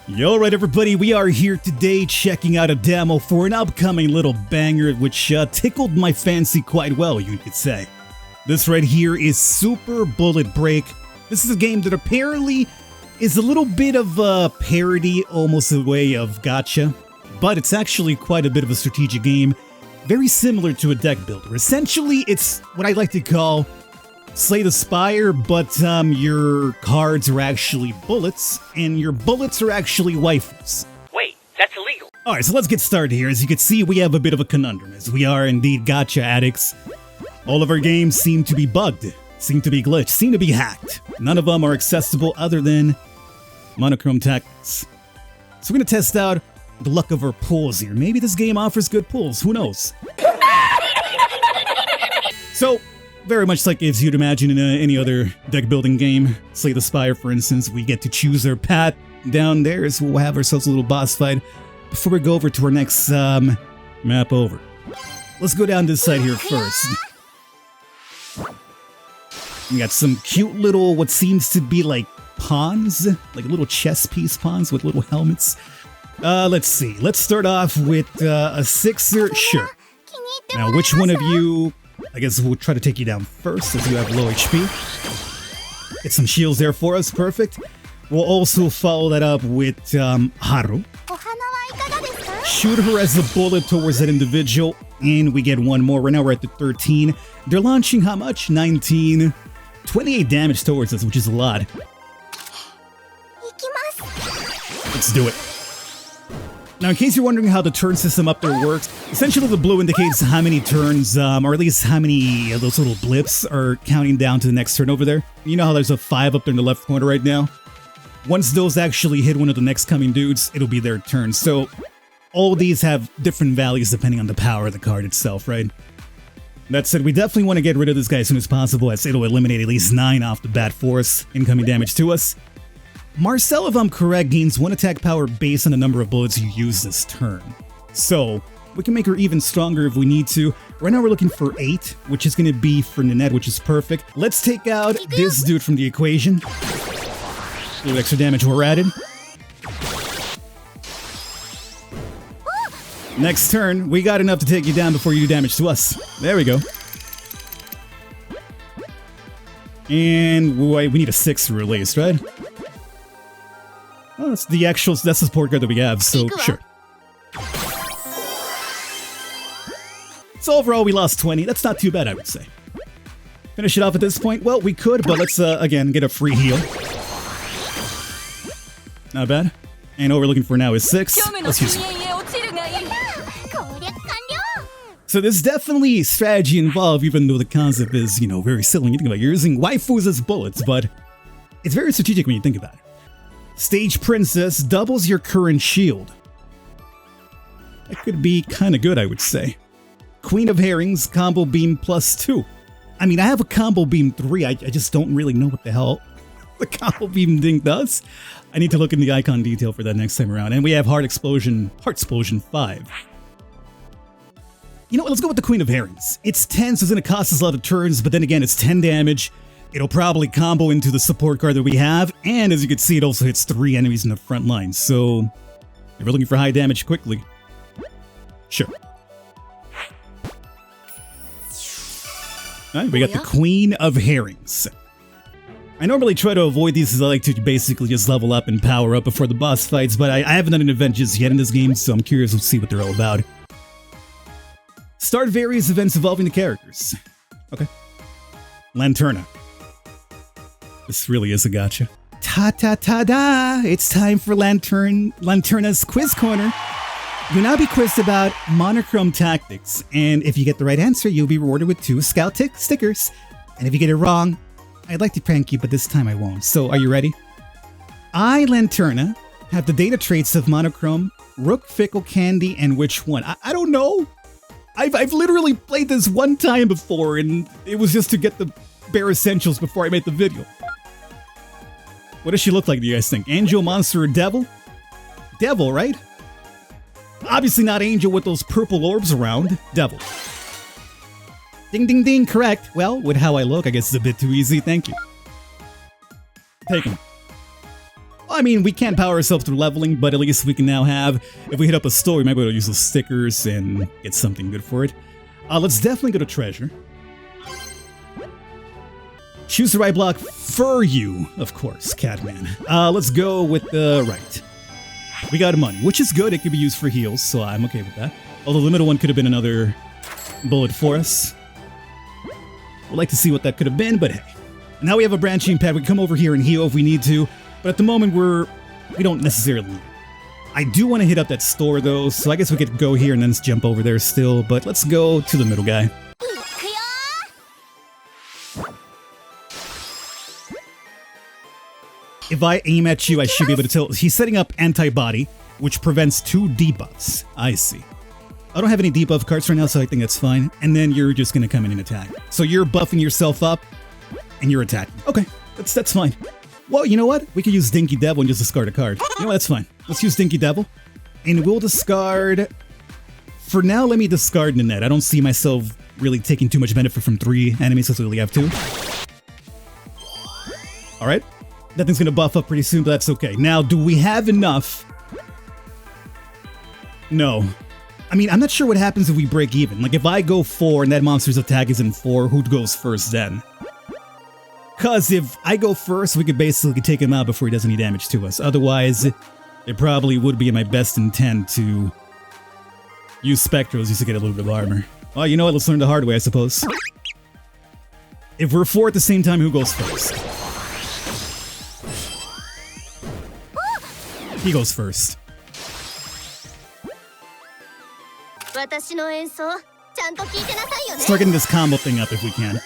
Yo, right everybody, we are here today checking out a demo for an upcoming little banger which tickled my fancy quite well, you could say. This right here is Super Bullet Break. This is a game that apparently is a little bit of a parody, almost a way of gacha, but it's actually quite a bit of a strategic game, very similar to a deck builder. Essentially, it's what I like to call Slay the Spire, but your cards are actually bullets, and your bullets are actually waifus. Wait, that's illegal. Alright, so let's get started here. As you can see, we have a bit of a conundrum, as we are indeed gacha addicts. All of our games seem to be bugged, seem to be glitched, seem to be hacked. None of them are accessible other than monochrome tactics. So we're gonna test out the luck of our pulls here. Maybe this game offers good pulls, who knows? So, very much like if you'd imagine in any other deck building game, Slay the Spire for instance, we get to choose our path down there, so we'll have ourselves a little boss fight before we go over to our next map over. Let's go down this side here first. We got some cute little, what seems to be like pawns, like little chess piece pawns with little helmets. Let's see, let's start off with a 6er, sure. Now which one of you, I guess we'll try to take you down first as you have low HP. Get some shields there for us, perfect. We'll also follow that up with Haru. Shoot her as a bullet towards that individual, and we get one more. Right now we're at the 13. They're launching how much? 19. 28 damage towards us, which is a lot. Let's do it. Now, in case you're wondering how the turn system up there works, essentially the blue indicates how many turns, or at least how many of those little blips are counting down to the next turn over there. You know how there's a 5 up there in the left corner right now? Once those actually hit one of the next coming dudes, it'll be their turn. So, all these have different values depending on the power of the card itself, right? That said, we definitely want to get rid of this guy as soon as possible, as it'll eliminate at least 9 off the bat for us, incoming damage to us. Marcel, if I'm correct, gains 1 attack power based on the number of bullets you use this turn. So, we can make her even stronger if we need to. Right now we're looking for 8, which is going to be for Nanette, which is perfect. Let's take out this dude from the equation. A little extra damage we're added. Next turn, we got enough to take you down before you do damage to us. There we go. And we need a 6 at least, right? Oh, that's the support card that we have, so sure. So overall, we lost 20. That's not too bad, I would say. Finish it off at this point? Well, we could, but let's, again, get a free heal. Not bad. And all we're looking for now is 6. Let's use it. So there's definitely strategy involved, even though the concept is, you know, very silly. You think about it, you're using waifus as bullets, but it's very strategic when you think about it. Stage Princess doubles your current shield. That could be kind of good, I would say. Queen of Herrings, combo beam +2. I mean, I have a combo beam 3, I just don't really know what the hell the combo beam thing does. I need to look in the icon detail for that next time around. And we have Heart Explosion 5. You know what, let's go with the Queen of Herrings. It's 10, so it's going to cost us a lot of turns, but then again, it's 10 damage. It'll probably combo into the support card that we have, and as you can see, it also hits 3 enemies in the front line, so if we're looking for high damage quickly, sure. Alright, we got the Queen of Herrings. I normally try to avoid these as I like to basically just level up and power up before the boss fights, but I haven't done an event just yet in this game, so I'm curious to see what they're all about. Start various events involving the characters. Okay. Lanterna. This really is a gacha. Ta-ta-ta-da! It's time for Lanterna's Quiz Corner. You'll now be quizzed about monochrome tactics, and if you get the right answer, you'll be rewarded with 2 scout stickers. And if you get it wrong, I'd like to prank you, but this time I won't. So, are you ready? I, Lanterna, have the data traits of monochrome, rook, fickle, candy, and which one? I don't know. I've literally played this one time before, and it was just to get the bare essentials before I made the video. What does she look like, do you guys think? Angel, monster, or devil? Devil, right? Obviously not angel with those purple orbs around. Devil. Ding, ding, ding, correct. Well, with how I look, I guess it's a bit too easy, thank you. Take him. I mean, we can't power ourselves through leveling, but at least we can now have, if we hit up a store, we might be able to use those stickers and get something good for it. Let's definitely go to treasure. Choose the right block for you, of course, Catman. Let's go with the right. We got money, which is good. It could be used for heals, so I'm okay with that. Although the middle one could have been another bullet for us. We'd like to see what that could have been, but hey. Now we have a branching pad. We can come over here and heal if we need to, but at the moment we don't necessarily need it. I do want to hit up that store though, so I guess we could go here and then jump over there still, but let's go to the middle guy. If I aim at you, I should be able to tell. He's setting up antibody, which prevents 2 debuffs. I see. I don't have any debuff cards right now, so I think that's fine. And then you're just going to come in and attack. So you're buffing yourself up, and you're attacking. Okay, that's fine. Well, you know what? We could use Dinky Devil and just discard a card. You know what? That's fine. Let's use Dinky Devil. And we'll discard... For now, let me discard Nanette. I don't see myself really taking too much benefit from 3 enemies, since we only have 2. Alright. That thing's gonna buff up pretty soon, but that's okay. Now, do we have enough? No. I mean, I'm not sure what happens if we break even. Like, if I go 4 and that monster's attack is in 4, who goes first then? Because if I go first, we could basically take him out before he does any damage to us. Otherwise, it probably would be in my best intent to use Spectros just to get a little bit of armor. Well, you know what? Let's learn the hard way, I suppose. If we're 4 at the same time, who goes first? He goes first. Start getting this combo thing up if we can.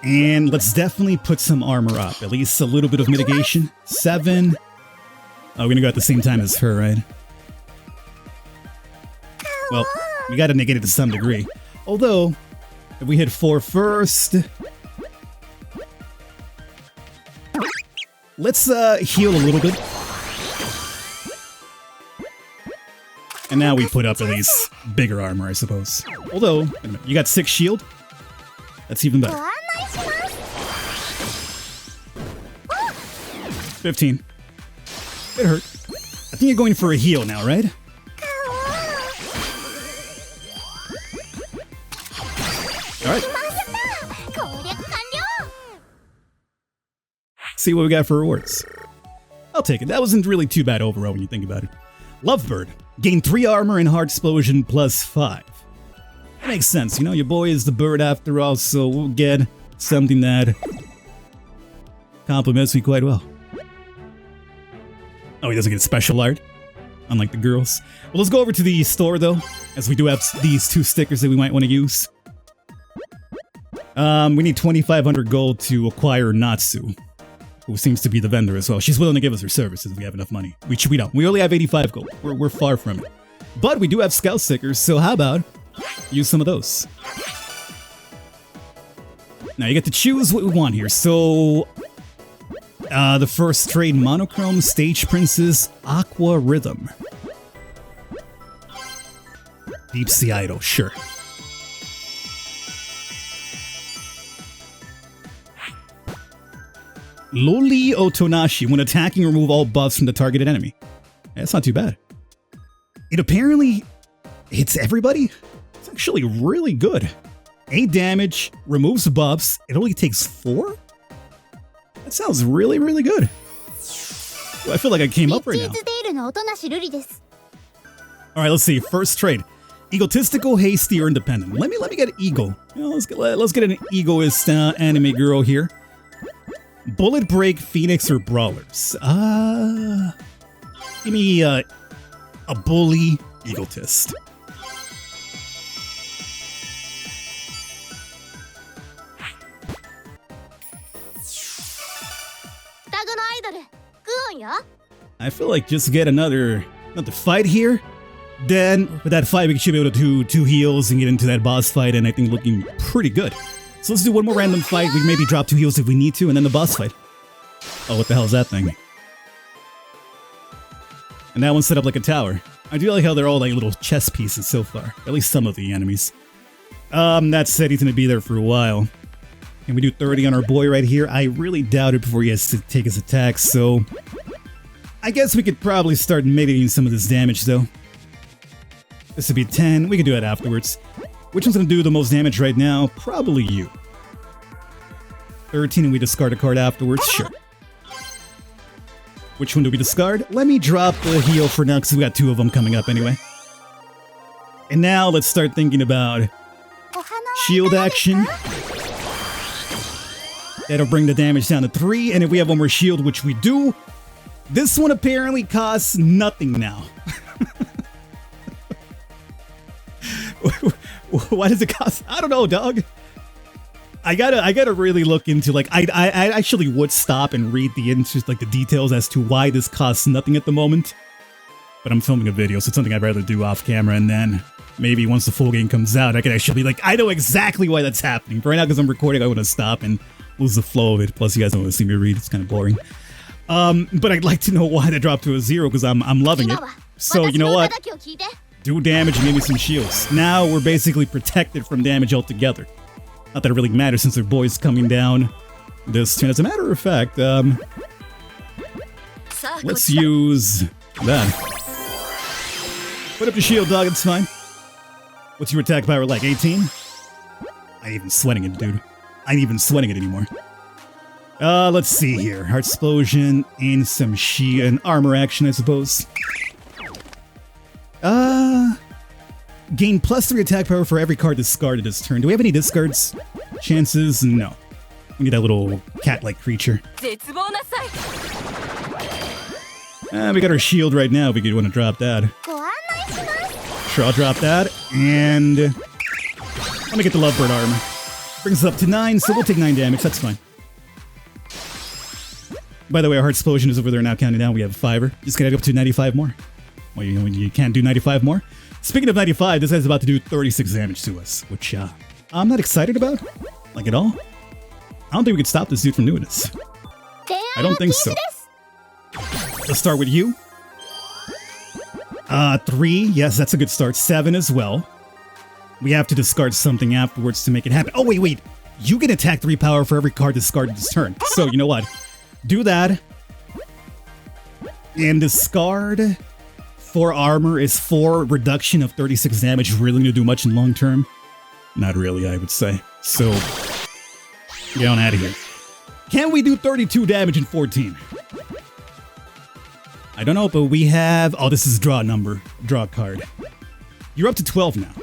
And let's definitely put some armor up. At least a little bit of mitigation. 7. Oh, we're gonna go at the same time as her, right? Well, we gotta negate it to some degree. Although, if we hit 4 first... Let's heal a little bit. And now we put up at least bigger armor, I suppose. Although, wait a minute, you got 6 shield? That's even better. 15. It hurt. I think you're going for a heal now, right? Alright. See what we got for rewards. I'll take it. That wasn't really too bad overall when you think about it. Lovebird. Gain 3 armor and heart explosion plus 5. That makes sense, you know, your boy is the bird after all, so we'll get something that compliments me quite well. Oh, he doesn't get special art, unlike the girls. Well, let's go over to the store though, as we do have these 2 stickers that we might want to use. We need 2,500 gold to acquire Natsu, who seems to be the vendor as well. She's willing to give us her services if we have enough money. We don't. We only have 85 gold. We're far from it. But we do have scout stickers, so how about use some of those? Now you get to choose what we want here. So, the first trade, Monochrome, Stage Princess, Aqua Rhythm. Deep Sea Idol, sure. Loli Otonashi. When attacking, remove all buffs from the targeted enemy. That's not too bad. It apparently hits everybody. It's actually really good. 8 damage, removes buffs. It only takes 4? That sounds really, really good. Ooh, I feel like I came up right now. Alright, let's see. First trade. Egotistical, hasty, or independent. Let me get ego. You know, let's get an egoist anime girl here. Bullet Break, Phoenix, or Brawlers? Give me a bully egotist. I feel like just get another fight here. Then with that fight, we should be able to do 2 heals and get into that boss fight, and I think looking pretty good. So let's do one more random fight. We maybe drop 2 heals if we need to, and then the boss fight. Oh, what the hell is that thing? And that one's set up like a tower. I do like how they're all like little chess pieces so far. At least some of the enemies. That said, he's gonna be there for a while. Can we do 30 on our boy right here? I really doubt it before he has to take his attacks, so... I guess we could probably start mitigating some of this damage, though. This would be 10. We could do that afterwards. Which one's going to do the most damage right now? Probably you. 13 and we discard a card afterwards? Sure. Which one do we discard? Let me drop the heal for now because we got 2 of them coming up anyway. And now let's start thinking about shield action. That'll bring the damage down to 3, and if we have one more shield, which we do, this one apparently costs nothing now. Why does it cost? I don't know, dog. I gotta really look into, like, I actually would stop and read the details as to why this costs nothing at the moment. But I'm filming a video, so it's something I'd rather do off camera, and then maybe once the full game comes out, I can actually be like, I know exactly why that's happening. But right now, because I'm recording, I want to stop and lose the flow of it. Plus, you guys don't want to see me read. It's kind of boring. But I'd like to know why that dropped to a 0, because I'm loving it. So, you know what? Do damage and give me some shields. Now we're basically protected from damage altogether. Not that it really matters since their boy's coming down this turn. As a matter of fact, let's use that. Put up your shield, dog. It's fine. What's your attack power like? 18? I ain't even sweating it, dude. I ain't even sweating it anymore. Let's see here. Heart Explosion and some and armor action, I suppose. Gain +3 attack power for every card discarded this turn. Do we have any discards? Chances? No. We need that little cat-like creature. We got our shield right now if we could want to drop that. Sure, I'll drop that. And let me get the Lovebird armor. Brings us up to 9, so we'll take 9 damage. That's fine. By the way, our Heart Explosion is over there now counting down. We have a 5er. Just gotta go up to 95 more. Well, you can't do 95 more. Speaking of 95, this guy's about to do 36 damage to us, which I'm not excited about, like at all. I don't think we could stop this dude from doing this. I don't think so. Let's start with you. 3, yes, that's a good start. 7 as well. We have to discard something afterwards to make it happen. Oh, wait. You get attack 3 power for every card discarded this turn. So, you know what? Do that. And discard 4 armor is 4 reduction of 36 damage. Really gonna do much in long term? Not really, I would say. So, get on out of here. Can we do 32 damage in 14? I don't know, but we have... Oh, this is draw number. Draw a card. You're up to 12 now.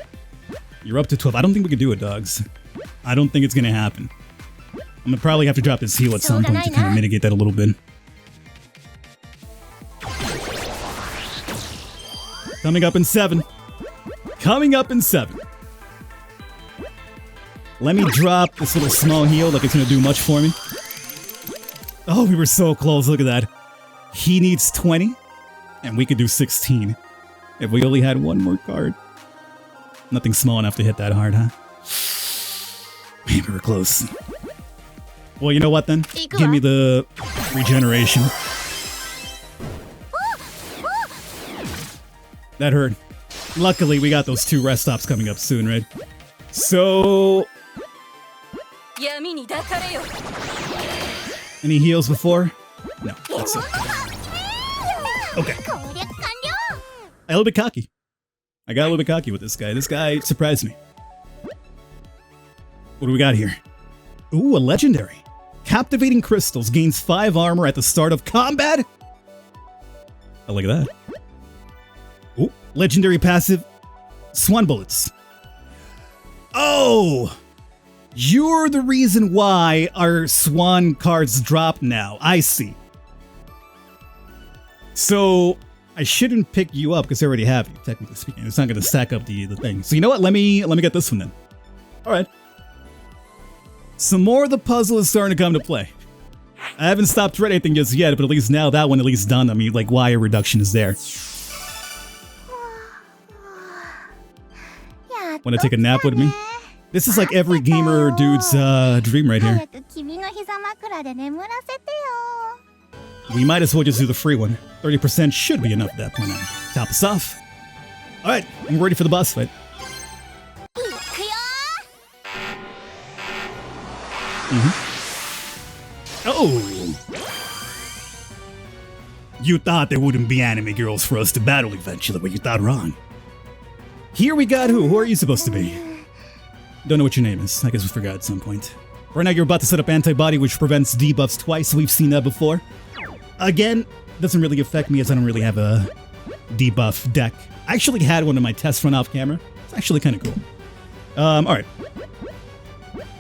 You're up to 12. I don't think we can do it, dogs. I don't think it's gonna happen. I'm gonna probably have to drop this heal at some point to kind of mitigate that a little bit. Coming up in 7. Coming up in 7. Let me drop this little small heal like it's gonna do much for me. Oh, we were so close. Look at that. He needs 20, and we could do 16 if we only had one more card. Nothing small enough to hit that hard, huh? Man, we were close. Well, you know what then? Give me the regeneration. That hurt. Luckily, we got those 2 rest stops coming up soon, right? So... Any heals before? No, that's it. Okay. I got a little bit cocky. I got a little bit cocky with this guy. This guy surprised me. What do we got here? Ooh, a legendary. Captivating Crystals gains 5 armor at the start of combat. I like that. Ooh, legendary passive. Swan Bullets. Oh! You're the reason why our Swan cards drop now. I see. So, I shouldn't pick you up because I already have you, technically speaking. It's not going to stack up the thing. So you know what? Let me get this one then. Alright. Some more of the puzzle is starting to come to play. I haven't stopped read anything just yet, but at least now that one at least done. I mean, like, why a reduction is there. Want to take a nap with me? This is like every gamer dude's dream right here. We might as well just do the free one. 30% should be enough at that point on. Top us off. Alright, I'm ready for the boss fight. Oh! You thought there wouldn't be anime girls for us to battle eventually, but you thought wrong. Here we got who? Who are you supposed to be? Don't know what your name is. I guess we forgot at some point. Right now you're about to set up antibody, which prevents debuffs twice. We've seen that before. Again, doesn't really affect me as I don't really have a debuff deck. I actually had one in my test run off camera. It's actually kind of cool. Alright.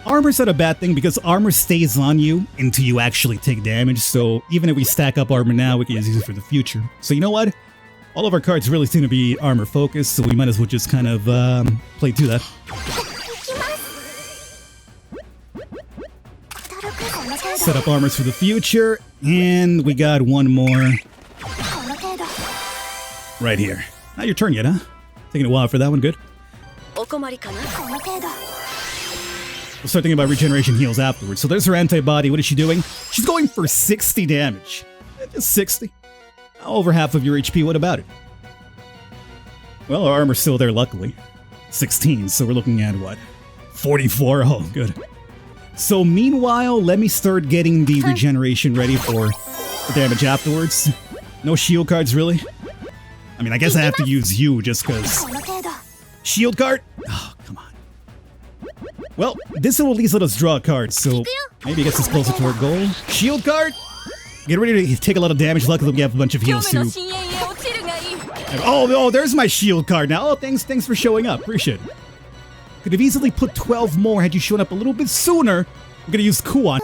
Armor's not a bad thing because armor stays on you until you actually take damage, so even if we stack up armor now, we can use it for the future. So you know what? All of our cards really seem to be armor focused, so we might as well just kind of play to that. Set up armors for the future, and we got one more right here. Not your turn yet, huh? Taking a while for that one, good. We'll start thinking about regeneration heals afterwards. So there's her antibody. What is she doing? She's going for 60 damage. Just 60. Over half of your HP. What about it? Well, our armor's still there, luckily. 16, so we're looking at what? 44? Oh, good. So meanwhile, let me start getting the regeneration ready for damage afterwards. No shield cards, really? I mean, I guess I have to use you just because. Shield card? Oh, come on. Well, this will at least let us draw a card, so maybe it gets us closer to our goal. Shield card? Get ready to take a lot of damage. Luckily, we have a bunch of heals too. Oh, there's my shield card now. Oh, thanks for showing up. Appreciate it. Could have easily put 12 more had you shown up a little bit sooner. We're gonna use Kuon.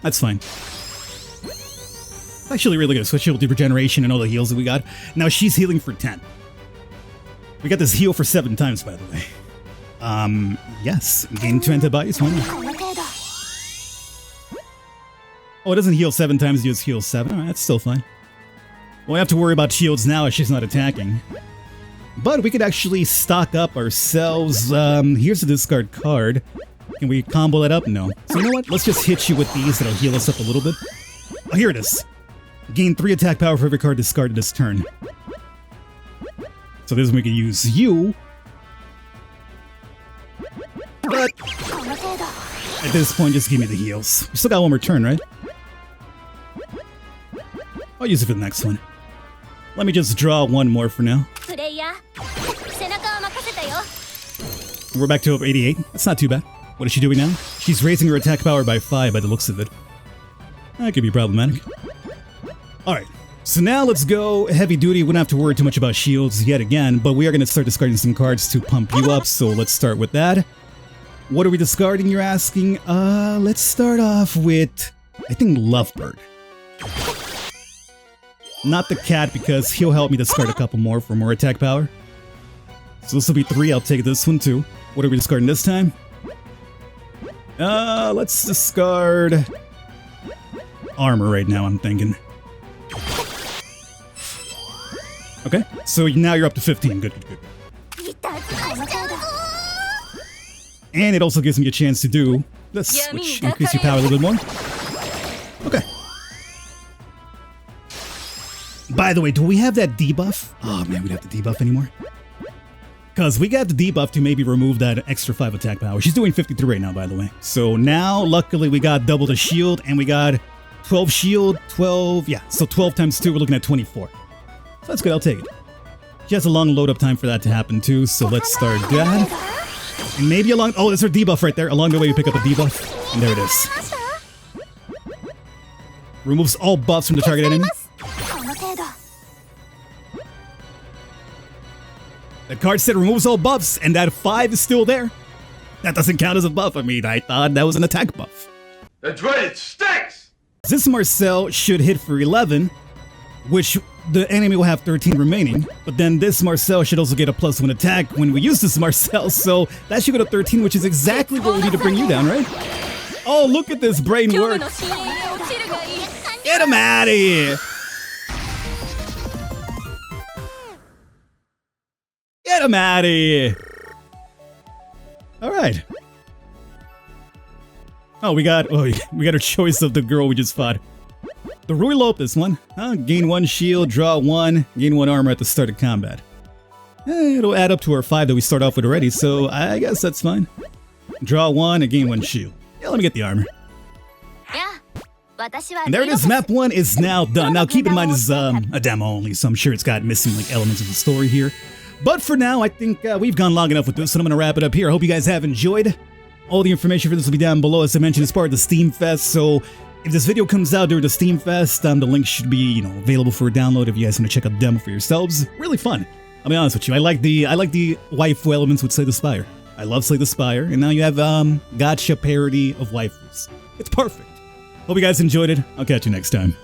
That's fine. Actually really good, especially with the regeneration and all the heals that we got. Now she's healing for 10. We got this heal for 7 times, by the way. Yes. Gain 2 antibodies, why not? Oh, it doesn't heal 7 times, it just heals 7. Alright, that's still fine. We won't have to worry about shields now as she's not attacking. But we could actually stock up ourselves. Here's a discard card. Can we combo that up? No. So you know what? Let's just hit you with these. That'll heal us up a little bit. Oh, here it is. Gain 3 attack power for every card discarded this turn. So this is when we can use you. But at this point, just give me the heals. We still got one more turn, right? I'll use it for the next one. Let me just draw one more for now. We're back to 88. That's not too bad. What is she doing now? She's raising her attack power by 5 by the looks of it. That could be problematic. Alright, so now let's go heavy duty. We don't have to worry too much about shields yet again, but we are going to start discarding some cards to pump you up, so let's start with that. What are we discarding, you're asking? Let's start off with, I think, Lovebird. Not the cat, because he'll help me discard a couple more for more attack power. So this will be 3, I'll take this one too. What are we discarding this time? Let's discard armor right now, I'm thinking. Okay, so now you're up to 15. Good. And it also gives me a chance to do this, which increases your power a little bit more. Okay. By the way, do we have that debuff? Oh man, we don't have the debuff anymore. Because we got the debuff to maybe remove that extra 5 attack power. She's doing 53 right now, by the way. So now, luckily, we got double the shield, and we got 12 shield, 12... Yeah, so 12 times 2, we're looking at 24. So that's good, I'll take it. She has a long load-up time for that to happen, too, so let's start that. And maybe along... Oh, there's her debuff right there. Along the way, we pick up a debuff. And there it is. Removes all buffs from the target enemy. The card said removes all buffs, and that 5 is still there. That doesn't count as a buff. I mean, I thought that was an attack buff. That's right, it stinks! This Marcel should hit for 11, which the enemy will have 13 remaining. But then this Marcel should also get a +1 attack when we use this Marcel, so that should go to 13, which is exactly what we need to bring you down, right? Oh, look at this brain work. Get him out of here. Get him out of here. Alright. Oh, we got a choice of the girl we just fought. The Rui Lope, this one. Gain 1 shield, draw 1, gain 1 armor at the start of combat. It'll add up to our 5 that we start off with already, so I guess that's fine. Draw 1 and gain 1 shield. Yeah, let me get the armor. And there it is, map 1 is now done. Now keep in mind this is a demo only, so I'm sure it's got missing like elements of the story here. But for now, I think we've gone long enough with this, so I'm going to wrap it up here. I hope you guys have enjoyed. All the information for this will be down below. As I mentioned, it's part of the Steam Fest, so if this video comes out during the Steam Fest, the link should be, available for download if you guys want to check out the demo for yourselves. Really fun. I'll be honest with you. I like the waifu elements with Slay the Spire. I love Slay the Spire, and now you have gacha parody of waifus. It's perfect. Hope you guys enjoyed it. I'll catch you next time.